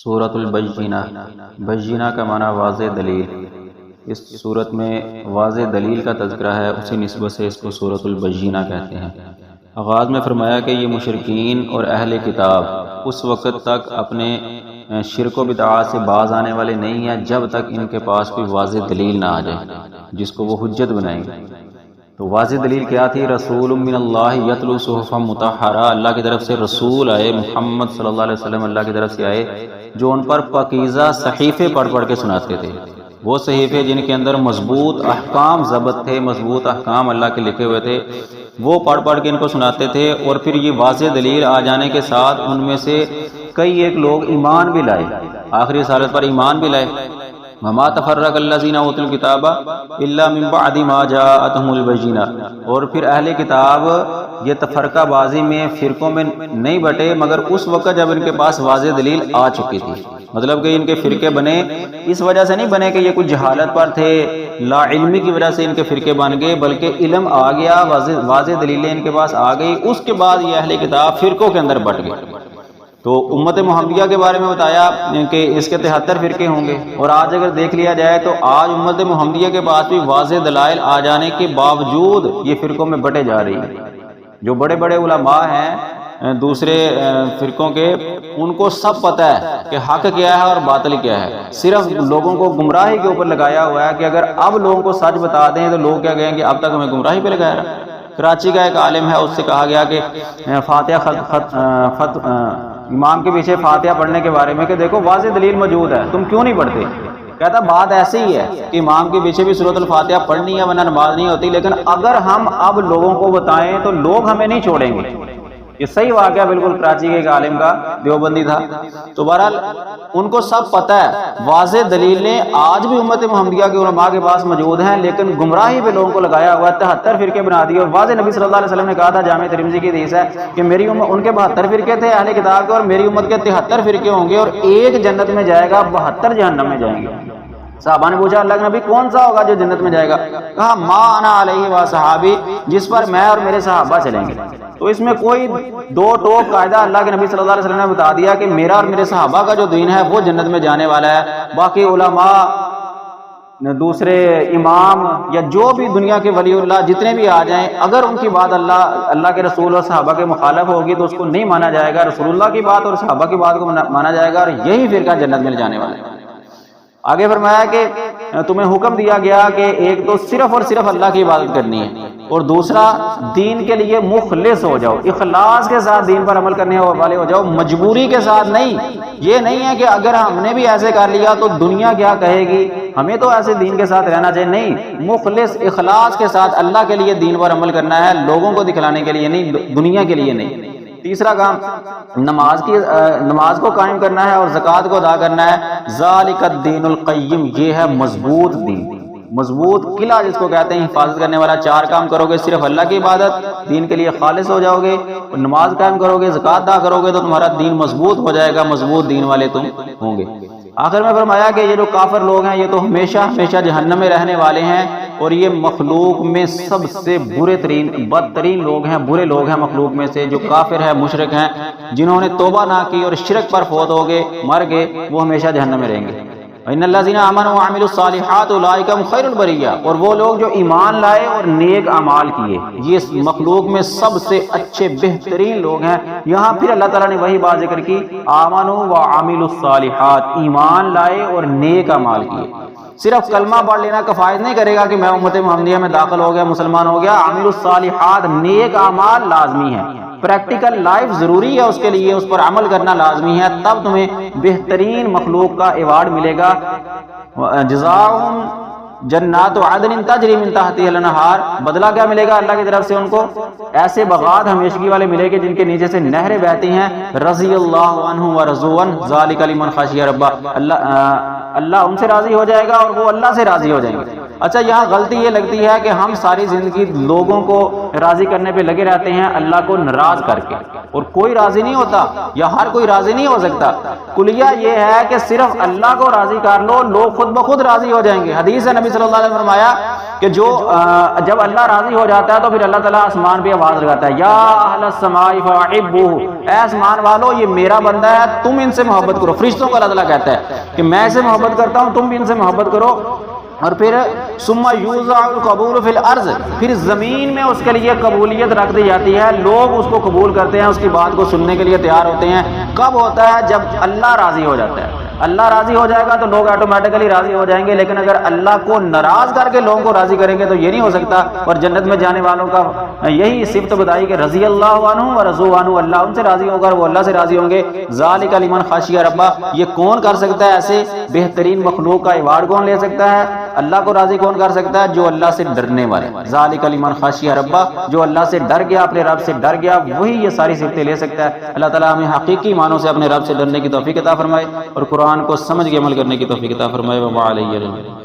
سورۃ البینہ، بینہ کا معنی واضح دلیل۔ اس صورت میں واضح دلیل کا تذکرہ ہے، اسی نسبت سے اس کو سورۃ البینہ کہتے ہیں۔ آغاز میں فرمایا کہ یہ مشرکین اور اہل کتاب اس وقت تک اپنے شرک و بدعات سے باز آنے والے نہیں ہیں جب تک ان کے پاس کوئی واضح دلیل نہ آ جائے جس کو وہ حجت بنائیں گے۔ تو واضح دلیل کیا تھی؟ رسول من اللہ یتلو صحفا مطہرہ، اللہ کی طرف سے رسول آئے، محمد صلی اللہ علیہ وسلم اللہ کی طرف سے آئے جو ان پر پاکیزہ صحیفے پڑھ پڑھ کے سناتے تھے۔ وہ صحیفے جن کے اندر مضبوط احکام ضبط تھے، مضبوط احکام اللہ کے لکھے ہوئے تھے، وہ پڑھ پڑھ کے ان کو سناتے تھے۔ اور پھر یہ واضح دلیل آ جانے کے ساتھ ان میں سے کئی ایک لوگ ایمان بھی لائے، آخری رسالت پر ایمان بھی لائے۔ وما تفرق الذین اوتوا الکتاب الا من بعد ما جاءتهم البینہ، اور پھر اہل کتاب یہ تفرقہ بازی میں فرقوں میں نہیں بٹے مگر اس وقت جب ان کے پاس واضح دلیل آ چکی تھی۔ مطلب کہ ان کے فرقے بنے اس وجہ سے نہیں بنے کہ یہ کچھ جہالت پر تھے، لا علمی کی وجہ سے ان کے فرقے بن گئے، بلکہ علم آ گیا، واضح دلیلیں ان کے پاس آ گئی، اس کے بعد یہ اہل کتاب فرقوں کے اندر بٹ گئے۔ تو امت محمدیہ کے بارے میں بتایا کہ اس کے 73 فرقے ہوں گے، اور آج اگر دیکھ لیا جائے تو آج امت محمدیہ کے پاس بھی واضح دلائل آ جانے کے باوجود یہ فرقوں میں بٹے جا رہی ہیں۔ جو بڑے بڑے علماء ہیں دوسرے فرقوں کے، ان کو سب پتہ ہے کہ حق کیا ہے اور باطل کیا ہے، صرف لوگوں کو گمراہی کے اوپر لگایا ہوا ہے کہ اگر اب لوگوں کو سچ بتا دیں تو لوگ کیا کہیں گے اب تک ہمیں گمراہی پہ لگایا رہا۔ کراچی کا ایک عالم ہے، اس سے کہا گیا کہ فاتحہ امام کے پیچھے فاتحہ پڑھنے کے بارے میں کہ دیکھو واضح دلیل موجود ہے، تم کیوں نہیں پڑھتے؟ کہتا بات ایسی ہی ہے کہ امام کے پیچھے بھی سورۃ الفاتحہ پڑھنی ہے ورنہ نماز نہیں ہوتی، لیکن اگر ہم اب لوگوں کو بتائیں تو لوگ ہمیں نہیں چھوڑیں گے۔ یہ صحیح واقعہ بالکل کراچی کے ایک عالم کا، دیوبندی تھا۔ تو بہرحال ان کو سب پتہ ہے واضح دلیلیں آج بھی امت محمدیہ کے علماء کے پاس موجود ہیں، لیکن گمراہی پہ لوگوں کو لگایا ہوا ہے، 73 فرقے بنا دیے۔ اور واضح نبی صلی اللہ علیہ وسلم نے کہا تھا، جامع ترمذی کی حدیث ہے کہ میری امت، ان کے 72 فرقے تھے اہل کتاب کے، اور میری امت کے 73 فرقے ہوں گے، اور ایک جنت میں جائے گا، 72 جہنم میں جائیں گے۔ صحابہ نے پوچھا اللہ کے نبی کون سا ہوگا جو جنت میں جائے گا؟ کہا ما انا علیہ و صحابی، جس پر میں اور میرے صحابہ چلیں گے۔ تو اس میں کوئی دو ٹوک قاعدہ اللہ کے نبی صلی اللہ علیہ وسلم نے بتا دیا کہ میرا اور میرے صحابہ کا جو دین ہے وہ جنت میں جانے والا ہے۔ باقی علماء، دوسرے امام یا جو بھی دنیا کے ولی اللہ جتنے بھی آ جائیں، اگر ان کی بات اللہ کے رسول اور صحابہ کے مخالف ہوگی تو اس کو نہیں مانا جائے گا، رسول اللہ کی بات اور صحابہ کی بات کو مانا جائے گا، اور یہی فرقہ جنت میں جانے والا ہے۔ آگے فرمایا کہ تمہیں حکم دیا گیا کہ ایک تو صرف اور صرف اللہ کی عبادت کرنی ہے، اور دوسرا دین کے لیے مخلص ہو جاؤ، اخلاص کے ساتھ دین پر عمل کرنے والے ہو جاؤ، مجبوری کے ساتھ نہیں۔ یہ نہیں ہے کہ اگر ہم نے بھی ایسے کر لیا تو دنیا کیا کہے گی، ہمیں تو ایسے دین کے ساتھ رہنا چاہیے۔ نہیں، مخلص اخلاص کے ساتھ اللہ کے لیے دین پر عمل کرنا ہے، لوگوں کو دکھلانے کے لیے نہیں، دنیا کے لیے نہیں۔ تیسرا کام نماز کو قائم کرنا ہے اور زکوٰۃ کو ادا کرنا ہے۔ ذالک الدین القیم، یہ ہے مضبوط دین، مضبوط قلعہ جس کو کہتے ہیں، حفاظت کرنے والا۔ 4 کام کرو گے، صرف اللہ کی عبادت، دین کے لیے خالص ہو جاؤ گے، اور نماز قائم کرو گے، زکوٰۃ ادا کرو گے تو تمہارا دین مضبوط ہو جائے گا، مضبوط دین والے تم ہوں گے۔ آخر میں فرمایا کہ یہ جو کافر لوگ ہیں یہ تو ہمیشہ ہمیشہ جہنم میں رہنے والے ہیں، اور یہ مخلوق میں سب سے بدترین لوگ ہیں، برے لوگ ہیں مخلوق میں سے، جو کافر ہیں، مشرک ہیں، جنہوں نے توبہ نہ کی اور شرک پر فوت ہو گئے، مر گئے، وہ ہمیشہ جہنم میں رہیں گے۔ ان الذین آمنوا وعملوا الصالحات اولئک هم خیر البریہ، اور وہ لوگ جو ایمان لائے اور نیک اعمال کیے، یہ مخلوق میں سب سے اچھے بہترین لوگ ہیں۔ یہاں پھر اللہ تعالیٰ نے وہی بات ذکر کی، آمنوا وعملوا الصالحات، ایمان لائے اور نیک اعمال کیے۔ صرف کلمہ پڑھ لینا کفایت نہیں کرے گا کہ میں امت محمدیہ میں داخل ہو گیا، مسلمان ہو گیا۔ عامل الصالحات، نیک اعمال لازمی ہیں، پریکٹیکل لائف ضروری ہے، اس کے لیے اس پر عمل کرنا لازمی ہے، تب تمہیں بہترین مخلوق کا ایوارڈ ملے گا۔ جزاؤہم جنات عدن تجری من تحتہا الانہار، بدلہ کیا ملے گا اللہ کی طرف سے ان کو؟ ایسے باغات ہمیشگی والے ملے گے جن کے نیچے سے نہریں بہتی ہیں۔ رضی اللہ عنہ ورضوا عنہ ذالک لمن خشی ربہ، اللہ ان سے راضی ہو جائے گا اور وہ اللہ سے راضی ہو جائیں گے۔ اچھا، یہاں غلطی یہ لگتی ہے کہ ہم ساری زندگی لوگوں کو راضی کرنے پہ لگے رہتے ہیں اللہ کو ناراض کر کے، اور کوئی راضی نہیں ہوتا، یا ہر کوئی راضی نہیں ہو سکتا۔ کلیہ یہ ہے کہ صرف اللہ کو راضی کر لو، لوگ خود بخود راضی ہو جائیں گے۔ حدیث ہے، نبی صلی اللہ علیہ وسلم نے فرمایا کہ جو جب اللہ راضی ہو جاتا ہے تو پھر اللہ تعالیٰ آسمان پہ آواز لگاتا ہے یا اہل السماء فاحبوہ، اے آسمان والو یہ میرا بندہ ہے، تم ان سے محبت کرو۔ فرشتوں کو اللہ تعالیٰ کہتا ہے کہ میں اسے محبت کرتا ہوں، تم بھی ان سے محبت کرو۔ اور پھر ثم یوضع القبول فی الارض، پھر زمین میں اس کے لیے قبولیت رکھ دی جاتی ہے، لوگ اس کو قبول کرتے ہیں، اس کی بات کو سننے کے لیے تیار ہوتے ہیں۔ کب ہوتا ہے؟ جب اللہ راضی ہو جاتا ہے۔ اللہ راضی ہو جائے گا تو لوگ آٹومیٹکلی راضی ہو جائیں گے، لیکن اگر اللہ کو ناراض کر کے لوگوں کو راضی کریں گے تو یہ نہیں ہو سکتا۔ اور جنت میں جانے والوں کا یہی صفت بتائی کہ رضی اللہ عنہ و رضوا عنہ، اللہ ان سے راضی ہوگا اور وہ اللہ سے راضی ہوں گے۔ ذالک لمن خشی ربہ، یہ کون کر سکتا ہے؟ ایسے بہترین مخلوق کا ایوارڈ کون لے سکتا ہے؟ اللہ کو راضی کون کر سکتا ہے؟ جو اللہ سے ڈرنے والے۔ ذالک لمن خشی ربہ، جو اللہ سے ڈر گیا، اپنے رب سے ڈر گیا، وہی یہ ساری صفتیں لے سکتا ہے۔ اللہ تعالیٰ ہمیں حقیقی معنوں سے اپنے رب سے ڈرنے کی توفیق عطا فرمائے اور قرآن کو سمجھ کے عمل کرنے کی توفیق عطا فرمائے۔ وعلیہ